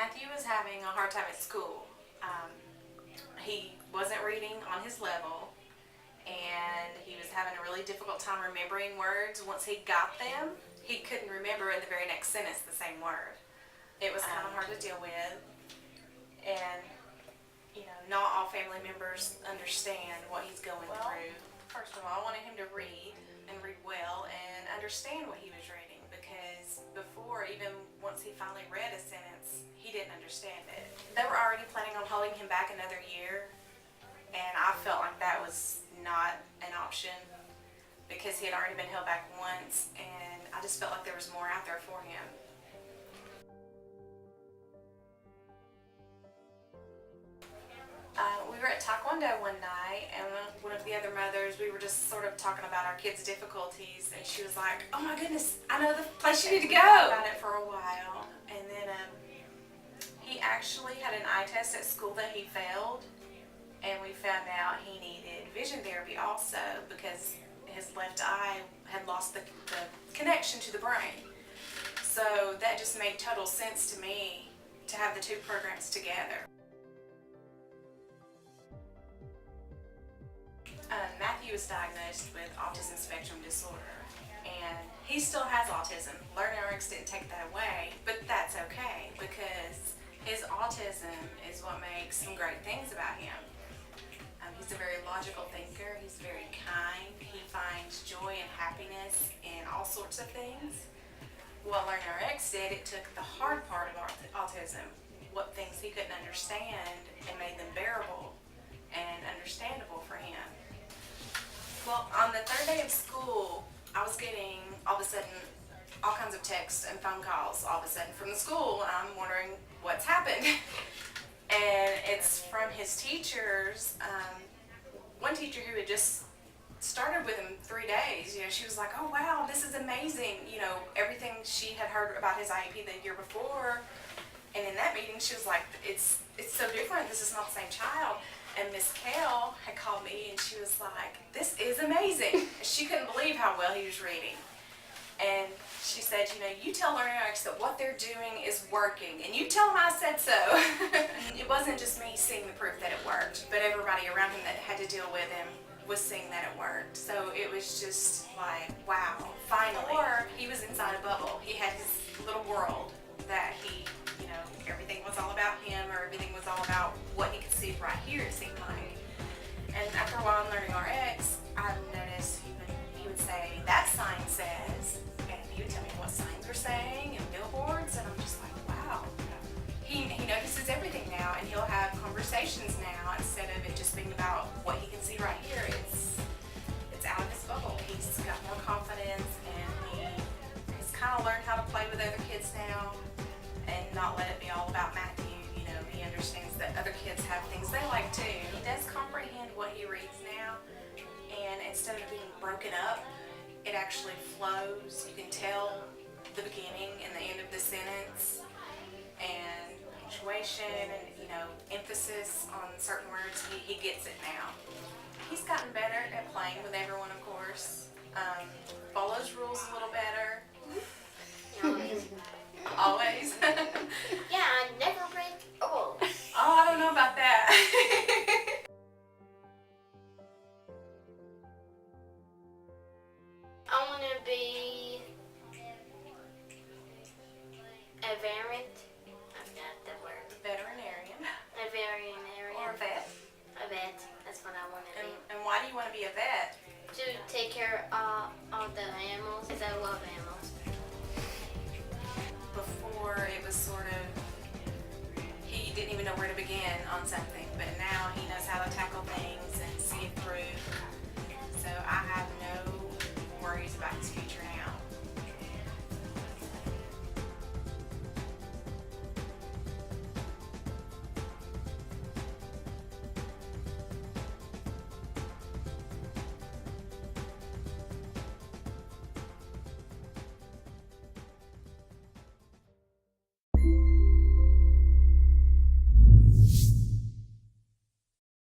Matthew was having a hard time at school. He wasn't reading on his level, and he was having a really difficult time remembering words. Once he got them, he couldn't remember in the very next sentence the same word. It was kind of hard to deal with, and not all family members understand what he's going through. First of all, I wanted him to read and read well and understand what he was reading, because before, even once he finally read a sentence, he didn't understand it. They were already planning on holding him back another year, and I felt like that was not an option because he had already been held back once, and I just felt like there was more out there for him. We were at Taekwondo one night, and one of the other mothers, we were just sort of talking about our kids' difficulties, and she was like, "Oh my goodness, I know the place you need to go." About it for a while, and then he actually had an eye test at school that he failed, and we found out he needed vision therapy also because his left eye had lost the connection to the brain. So that just made total sense to me to have the two programs together. Matthew was diagnosed with autism spectrum disorder, and he still has autism. LearningRx didn't take that away, but that's okay because his autism is what makes some great things about him. He's a very logical thinker. He's very kind. He finds joy and happiness in all sorts of things. What LearningRx did, it took the hard part of autism, what things he couldn't understand, and made them bearable and understandable for him. Well, on the third day of school, I was getting, all of a sudden, all kinds of texts and phone calls all of a sudden from the school, and I'm wondering what's happened. And it's from his teachers. One teacher who had just started with him 3 days, she was like, "Oh wow, this is amazing." Everything she had heard about his IEP the year before. And in that meeting, she was like, it's so different. This is not the same child. And Miss Kale had called me, and she was like, "This is amazing." She couldn't believe how well he was reading. And she said, "You tell LearningRx that what they're doing is working, and you tell them I said so." It wasn't just me seeing the proof that it worked, but everybody around him that had to deal with him was seeing that it worked. So it was just like, wow, finally. Or he was inside a bubble. He had his little world that everything was all about him, or everything was all about what he could see right here, it seemed like. And after a while in LearningRx, I noticed he would say, "That sign says," and he would tell me what signs were saying and billboards, and I'm just like, wow. He notices everything now, and he'll have conversations now instead of it just being about what he can see right here. It's out of his bubble. He's got more confidence, and he's kind of learned how to play with other kids now and not let it be all about Matthew. He understands that other kids have things they like too. He does comprehend what he reads now, and instead of being broken up, it actually flows. You can tell the beginning and the end of the sentence, and punctuation and emphasis on certain words. He gets it now. He's gotten better at playing with everyone, of course. Follows rules a little better. Always. Yeah, I never break a rule. Oh, I don't know about that. I want to be a variant. I forgot the word. Veterinarian. A veterinarian. Or a vet. A vet. That's what I want to be. And why do you want to be a vet? To take care of the animals, because I love animals. Before, it was sort of, he didn't even know where to begin on something.